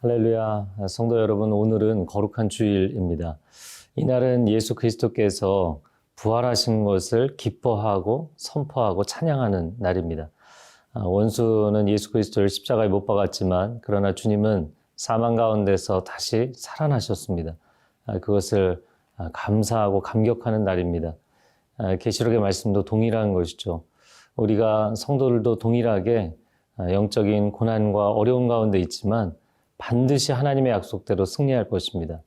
할렐루야, 성도 여러분, 오늘은 거룩한 주일입니다. 이날은 예수 그리스도께서 부활하신 것을 기뻐하고 선포하고 찬양하는 날입니다. 원수는 예수 그리스도를 십자가에 못 박았지만 그러나 주님은 사망 가운데서 다시 살아나셨습니다. 그것을 감사하고 감격하는 날입니다. 계시록의 말씀도 동일한 것이죠. 우리가 성도들도 동일하게 영적인 고난과 어려움 가운데 있지만 반드시 하나님의 약속대로 승리할 것입니다.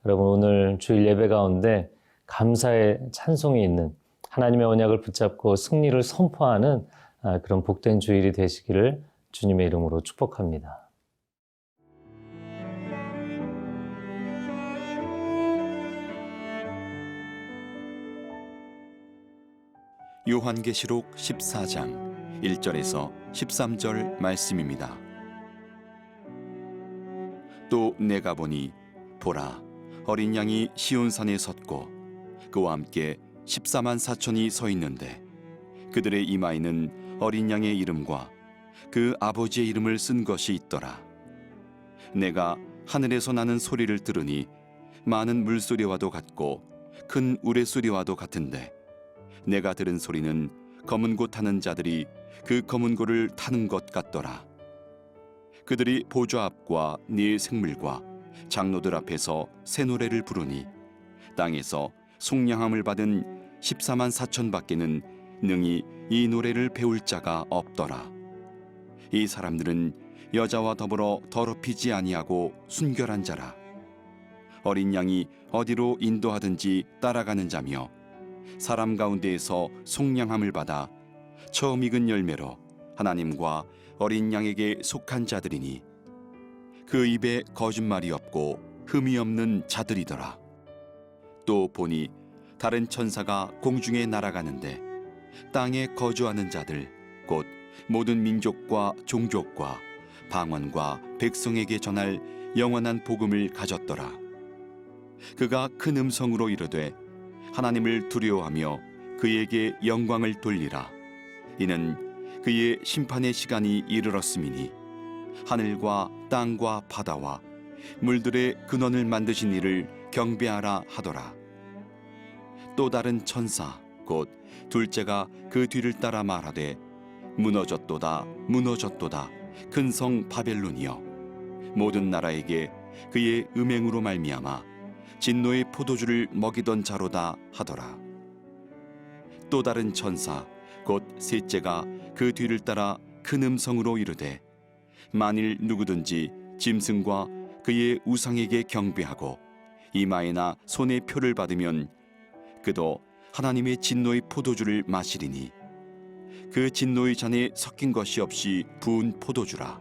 여러분, 오늘 주일 예배 가운데 감사의 찬송이 있는 하나님의 언약을 붙잡고 승리를 선포하는 그런 복된 주일이 되시기를 주님의 이름으로 축복합니다. 요한계시록 14장 1절에서 13절 말씀입니다. 또 내가 보니 보라, 어린 양이 시온산에 섰고 그와 함께 14만 4천이 서 있는데 그들의 이마에는 어린 양의 이름과 그 아버지의 이름을 쓴 것이 있더라. 내가 하늘에서 나는 소리를 들으니 많은 물소리와도 같고 큰 우레소리와도 같은데 내가 들은 소리는 검은 고 타는 자들이 그 검은 고를 타는 것 같더라. 그들이 보좌 앞과 네 생물과 장로들 앞에서 새 노래를 부르니 땅에서 속량함을 받은 14만 4천 밖에는 능히 이 노래를 배울 자가 없더라. 이 사람들은 여자와 더불어 더럽히지 아니하고 순결한 자라. 어린 양이 어디로 인도하든지 따라가는 자며 사람 가운데에서 속량함을 받아 처음 익은 열매로 하나님과 어린 양에게 속한 자들이니 그 입에 거짓말이 없고 흠이 없는 자들이더라. 또 보니 다른 천사가 공중에 날아가는데 땅에 거주하는 자들 곧 모든 민족과 종족과 방언과 백성에게 전할 영원한 복음을 가졌더라. 그가 큰 음성으로 이르되 하나님을 두려워하며 그에게 영광을 돌리라. 이는 그의 심판의 시간이 이르렀음이니 하늘과 땅과 바다와 물들의 근원을 만드신 이를 경배하라 하더라. 또 다른 천사 곧 둘째가 그 뒤를 따라 말하되 무너졌도다 무너졌도다 큰 성 바벨론이여 모든 나라에게 그의 음행으로 말미암아 진노의 포도주를 먹이던 자로다 하더라. 또 다른 천사 곧 셋째가 그 뒤를 따라 큰 음성으로 이르되 만일 누구든지 짐승과 그의 우상에게 경배하고 이마에나 손에 표를 받으면 그도 하나님의 진노의 포도주를 마시리니 그 진노의 잔에 섞인 것이 없이 부은 포도주라.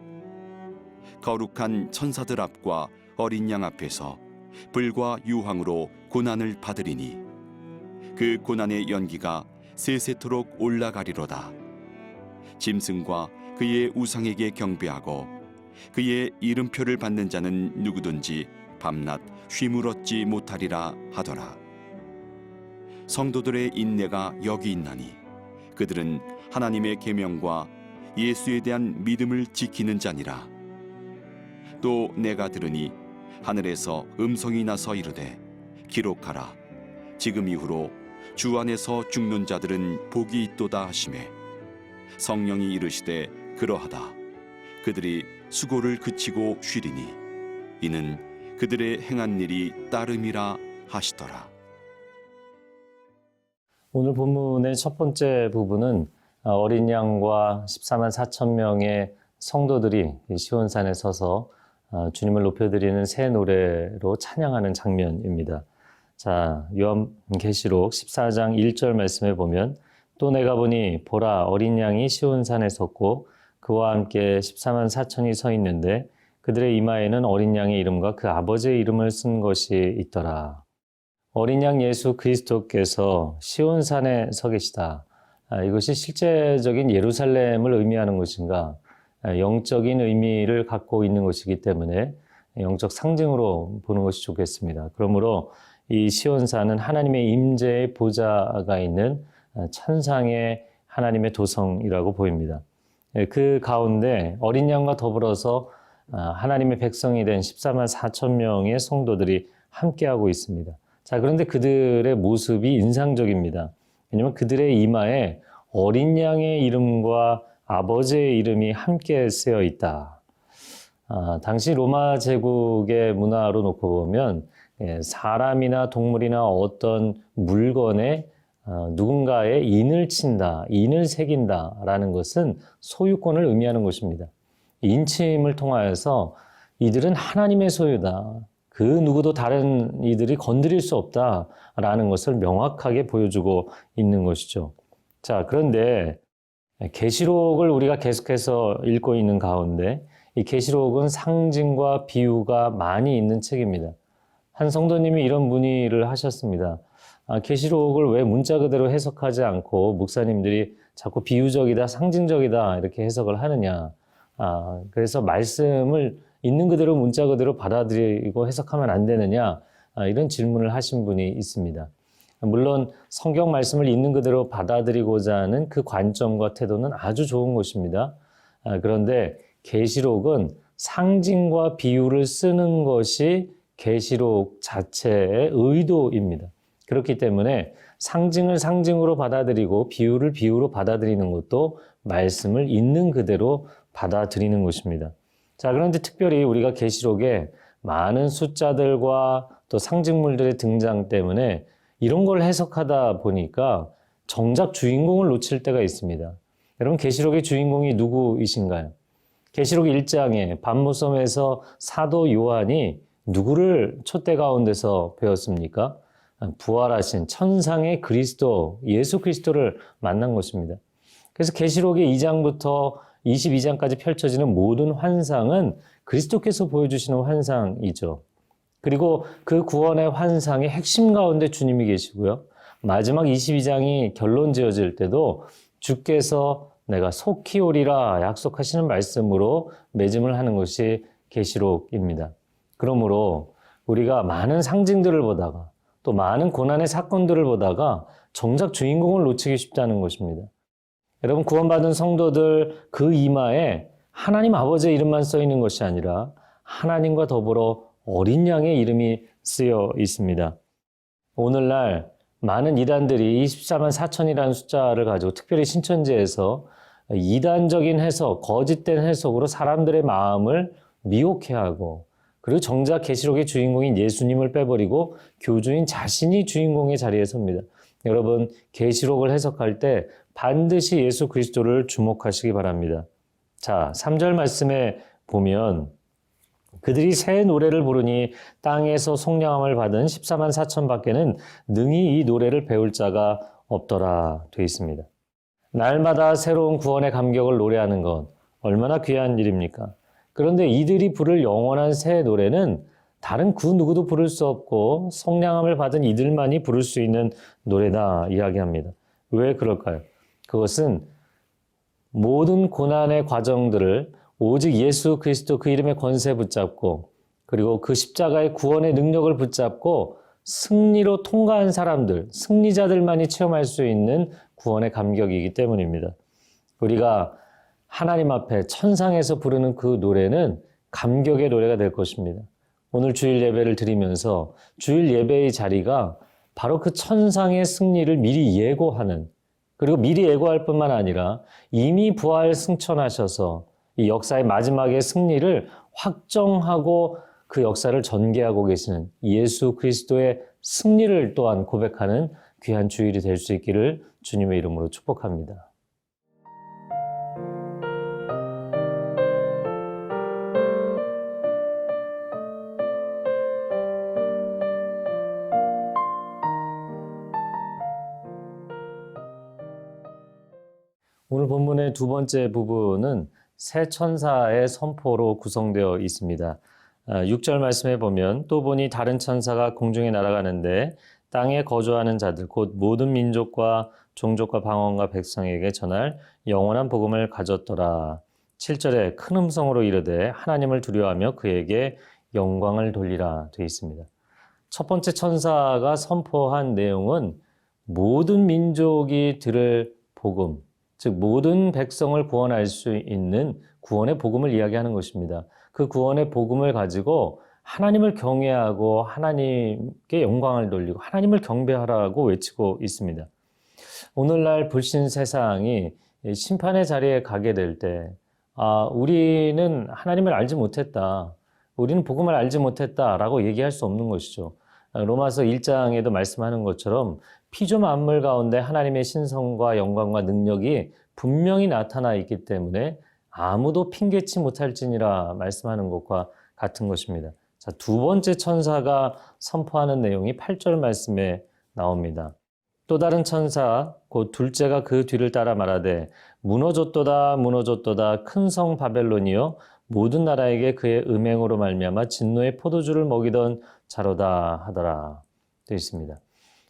거룩한 천사들 앞과 어린 양 앞에서 불과 유황으로 고난을 받으리니 그 고난의 연기가 세세토록 올라가리로다. 짐승과 그의 우상에게 경배하고 그의 이름표를 받는 자는 누구든지 밤낮 쉼을 얻지 못하리라 하더라. 성도들의 인내가 여기 있나니 그들은 하나님의 계명과 예수에 대한 믿음을 지키는 자니라. 또 내가 들으니 하늘에서 음성이 나서 이르되 기록하라. 지금 이후로 주 안에서 죽는 자들은 복이 있도다 하시매 성령이 이르시되 그러하다. 그들이 수고를 그치고 쉬리니 이는 그들의 행한 일이 따름이라 하시더라. 오늘 본문의 첫 번째 부분은 어린 양과 14만 4천 명의 성도들이 시온산에 서서 주님을 높여드리는 새 노래로 찬양하는 장면입니다. 자, 요한계시록 14장 1절 말씀에 보면 또 내가 보니 보라, 어린 양이 시온산에 섰고 그와 함께 14만 4천이 서 있는데 그들의 이마에는 어린 양의 이름과 그 아버지의 이름을 쓴 것이 있더라. 어린 양 예수 그리스도께서 시온산에 서 계시다. 이것이 실제적인 예루살렘을 의미하는 것인가? 영적인 의미를 갖고 있는 것이기 때문에 영적 상징으로 보는 것이 좋겠습니다. 그러므로 이 시온산은 하나님의 임재의 보좌가 있는 천상의 하나님의 도성이라고 보입니다. 그 가운데 어린 양과 더불어서 하나님의 백성이 된 14만 4천 명의 성도들이 함께하고 있습니다. 자, 그런데 그들의 모습이 인상적입니다. 왜냐하면 그들의 이마에 어린 양의 이름과 아버지의 이름이 함께 쓰여 있다. 당시 로마 제국의 문화로 놓고 보면 사람이나 동물이나 어떤 물건에 누군가의 인을 친다, 인을 새긴다라는 것은 소유권을 의미하는 것입니다. 인침을 통하여서 이들은 하나님의 소유다. 그 누구도 다른 이들이 건드릴 수 없다라는 것을 명확하게 보여주고 있는 것이죠. 자, 그런데 계시록을 우리가 계속해서 읽고 있는 가운데 이 계시록은 상징과 비유가 많이 있는 책입니다. 한 성도님이 이런 문의를 하셨습니다. 계시록을 왜 문자 그대로 해석하지 않고 목사님들이 자꾸 비유적이다, 상징적이다 이렇게 해석을 하느냐. 그래서 말씀을 있는 그대로 문자 그대로 받아들이고 해석하면 안 되느냐. 이런 질문을 하신 분이 있습니다. 물론 성경 말씀을 있는 그대로 받아들이고자 하는 그 관점과 태도는 아주 좋은 것입니다. 그런데 계시록은 상징과 비유를 쓰는 것이 계시록 자체의 의도입니다. 그렇기 때문에 상징을 상징으로 받아들이고 비유를 비유로 받아들이는 것도 말씀을 있는 그대로 받아들이는 것입니다. 자, 그런데 특별히 우리가 계시록에 많은 숫자들과 또 상징물들의 등장 때문에 이런 걸 해석하다 보니까 정작 주인공을 놓칠 때가 있습니다. 여러분, 계시록의 주인공이 누구이신가요? 계시록 1장에 반모섬에서 사도 요한이 누구를 촛대 가운데서 배웠습니까? 부활하신 천상의 그리스도, 예수 그리스도를 만난 것입니다. 그래서 계시록의 2장부터 22장까지 펼쳐지는 모든 환상은 그리스도께서 보여주시는 환상이죠. 그리고 그 구원의 환상의 핵심 가운데 주님이 계시고요. 마지막 22장이 결론 지어질 때도 주께서 내가 속히 오리라 약속하시는 말씀으로 맺음을 하는 것이 계시록입니다. 그러므로 우리가 많은 상징들을 보다가 또 많은 고난의 사건들을 보다가 정작 주인공을 놓치기 쉽다는 것입니다. 여러분, 구원받은 성도들 그 이마에 하나님 아버지의 이름만 써 있는 것이 아니라 하나님과 더불어 어린 양의 이름이 쓰여 있습니다. 오늘날 많은 이단들이 24만 4천이라는 숫자를 가지고 특별히 신천지에서 이단적인 해석, 거짓된 해석으로 사람들의 마음을 미혹해하고 그리고 정작 계시록의 주인공인 예수님을 빼버리고 교주인 자신이 주인공의 자리에 섭니다. 여러분, 계시록을 해석할 때 반드시 예수 그리스도를 주목하시기 바랍니다. 자, 3절 말씀에 보면 그들이 새 노래를 부르니 땅에서 속량함을 받은 14만 4천 밖에는 능히 이 노래를 배울 자가 없더라 되어 있습니다. 날마다 새로운 구원의 감격을 노래하는 것 얼마나 귀한 일입니까? 그런데 이들이 부를 영원한 새 노래는 다른 그 누구도 부를 수 없고 속량함을 받은 이들만이 부를 수 있는 노래다 이야기합니다. 왜 그럴까요? 그것은 모든 고난의 과정들을 오직 예수 그리스도 그 이름의 권세 붙잡고 그리고 그 십자가의 구원의 능력을 붙잡고 승리로 통과한 사람들, 승리자들만이 체험할 수 있는 구원의 감격이기 때문입니다. 우리가 하나님 앞에 천상에서 부르는 그 노래는 감격의 노래가 될 것입니다. 오늘 주일 예배를 드리면서 주일 예배의 자리가 바로 그 천상의 승리를 미리 예고하는 그리고 미리 예고할 뿐만 아니라 이미 부활 승천하셔서 이 역사의 마지막의 승리를 확정하고 그 역사를 전개하고 계시는 예수 그리스도의 승리를 또한 고백하는 귀한 주일이 될 수 있기를 주님의 이름으로 축복합니다. 오늘 본문의 두 번째 부분은 새 천사의 선포로 구성되어 있습니다. 6절 말씀해 보면 또 보니 다른 천사가 공중에 날아가는데 땅에 거주하는 자들 곧 모든 민족과 종족과 방언과 백성에게 전할 영원한 복음을 가졌더라. 7절에 큰 음성으로 이르되 하나님을 두려워하며 그에게 영광을 돌리라 되어 있습니다. 첫 번째 천사가 선포한 내용은 모든 민족이 들을 복음, 즉 모든 백성을 구원할 수 있는 구원의 복음을 이야기하는 것입니다. 그 구원의 복음을 가지고 하나님을 경외하고 하나님께 영광을 돌리고 하나님을 경배하라고 외치고 있습니다. 오늘날 불신 세상이 심판의 자리에 가게 될 때, 우리는 하나님을 알지 못했다. 우리는 복음을 알지 못했다라고 얘기할 수 없는 것이죠. 로마서 1장에도 말씀하는 것처럼 피조 만물 가운데 하나님의 신성과 영광과 능력이 분명히 나타나 있기 때문에 아무도 핑계치 못할지니라 말씀하는 것과 같은 것입니다. 자, 두 번째 천사가 선포하는 내용이 8절 말씀에 나옵니다. 또 다른 천사 곧 둘째가 그 뒤를 따라 말하되 무너졌도다 무너졌도다 큰 성 바벨론이여 모든 나라에게 그의 음행으로 말미암아 진노의 포도주를 먹이던 자로다 하더라 되어 있습니다.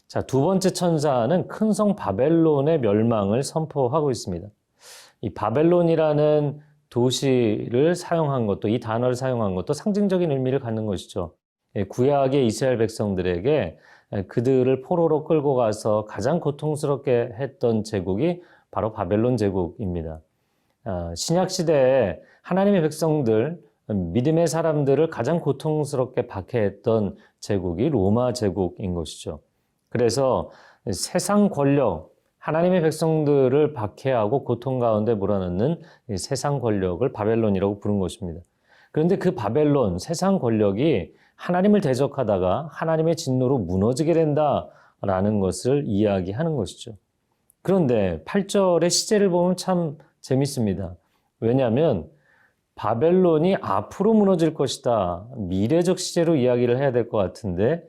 자, 두 번째 천사는 큰 성 바벨론의 멸망을 선포하고 있습니다. 이 바벨론이라는 도시를 사용한 것도, 이 단어를 사용한 것도 상징적인 의미를 갖는 것이죠. 구약의 이스라엘 백성들에게 그들을 포로로 끌고 가서 가장 고통스럽게 했던 제국이 바로 바벨론 제국입니다. 신약 시대에 하나님의 백성들, 믿음의 사람들을 가장 고통스럽게 박해했던 제국이 로마 제국인 것이죠. 그래서 세상 권력, 하나님의 백성들을 박해하고 고통 가운데 몰아넣는 세상 권력을 바벨론이라고 부른 것입니다. 그런데 그 바벨론, 세상 권력이 하나님을 대적하다가 하나님의 진노로 무너지게 된다라는 것을 이야기하는 것이죠. 그런데 8절의 시제를 보면 참 재밌습니다. 왜냐하면 바벨론이 앞으로 무너질 것이다. 미래적 시제로 이야기를 해야 될 것 같은데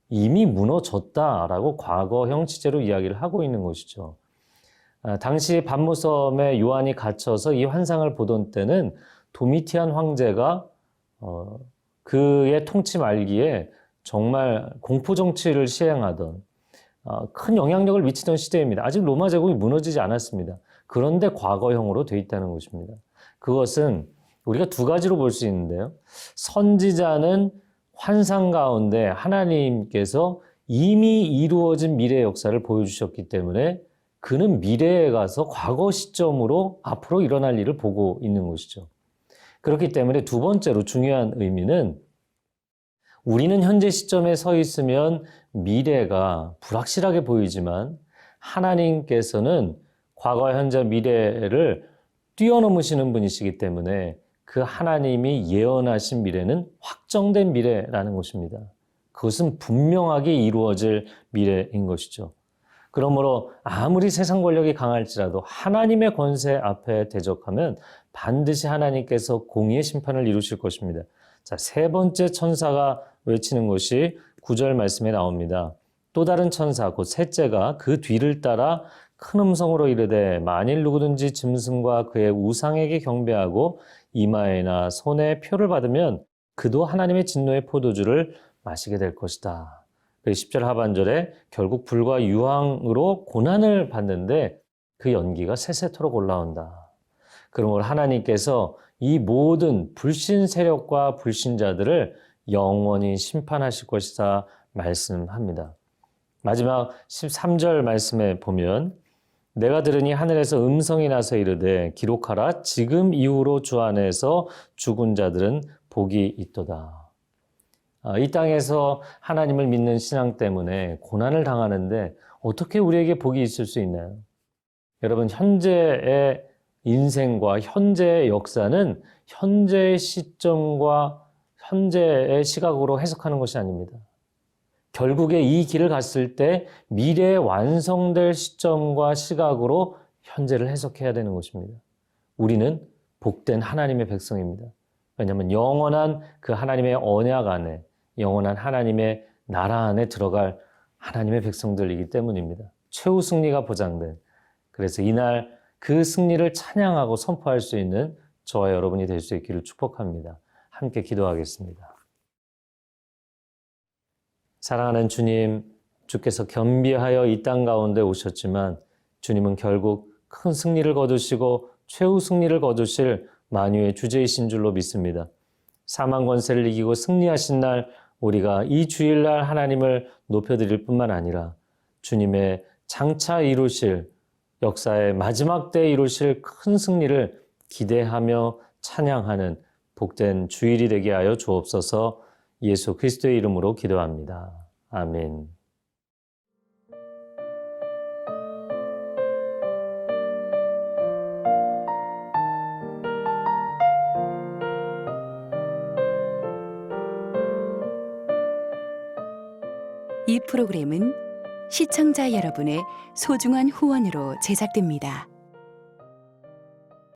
이미 무너졌다라고 과거형 시제로 이야기를 하고 있는 것이죠. 당시 반모섬에 요한이 갇혀서 이 환상을 보던 때는 도미티안 황제가 그의 통치 말기에 정말 공포 정치를 시행하던 큰 영향력을 미치던 시대입니다. 아직 로마 제국이 무너지지 않았습니다. 그런데 과거형으로 돼 있다는 것입니다. 그것은 우리가 두 가지로 볼 수 있는데요. 선지자는 환상 가운데 하나님께서 이미 이루어진 미래 역사를 보여주셨기 때문에 그는 미래에 가서 과거 시점으로 앞으로 일어날 일을 보고 있는 것이죠. 그렇기 때문에 두 번째로 중요한 의미는 우리는 현재 시점에 서 있으면 미래가 불확실하게 보이지만 하나님께서는 과거, 현재, 미래를 뛰어넘으시는 분이시기 때문에 그 하나님이 예언하신 미래는 확정된 미래라는 것입니다. 그것은 분명하게 이루어질 미래인 것이죠. 그러므로 아무리 세상 권력이 강할지라도 하나님의 권세 앞에 대적하면 반드시 하나님께서 공의의 심판을 이루실 것입니다. 자, 세 번째 천사가 외치는 것이 9절 말씀에 나옵니다. 또 다른 천사 곧 셋째가 그 뒤를 따라 큰 음성으로 이르되 만일 누구든지 짐승과 그의 우상에게 경배하고 이마에나 손에 표를 받으면 그도 하나님의 진노의 포도주를 마시게 될 것이다. 10절 하반절에 결국 불과 유황으로 고난을 받는데 그 연기가 세세토록 올라온다. 그러므로 하나님께서 이 모든 불신 세력과 불신자들을 영원히 심판하실 것이다 말씀합니다. 마지막 13절 말씀에 보면 내가 들으니 하늘에서 음성이 나서 이르되 기록하라 지금 이후로 주 안에서 죽은 자들은 복이 있도다. 이 땅에서 하나님을 믿는 신앙 때문에 고난을 당하는데 어떻게 우리에게 복이 있을 수 있나요? 여러분, 현재의 인생과 현재의 역사는 현재의 시점과 현재의 시각으로 해석하는 것이 아닙니다. 결국에 이 길을 갔을 때 미래에 완성될 시점과 시각으로 현재를 해석해야 되는 것입니다. 우리는 복된 하나님의 백성입니다. 왜냐하면 영원한 그 하나님의 언약 안에, 영원한 하나님의 나라 안에 들어갈 하나님의 백성들이기 때문입니다. 최후 승리가 보장된, 그래서 이날 그 승리를 찬양하고 선포할 수 있는 저와 여러분이 될 수 있기를 축복합니다. 함께 기도하겠습니다. 사랑하는 주님, 주께서 겸비하여 이 땅 가운데 오셨지만 주님은 결국 큰 승리를 거두시고 최후 승리를 거두실 만유의 주제이신 줄로 믿습니다. 사망 권세를 이기고 승리하신 날 우리가 이 주일날 하나님을 높여드릴 뿐만 아니라 주님의 장차 이루실 역사의 마지막 때에 이루실 큰 승리를 기대하며 찬양하는 복된 주일이 되게 하여 주옵소서. 예수 그리스도의 이름으로 기도합니다. 아멘. 이 프로그램은 시청자 여러분의 소중한 후원으로 제작됩니다.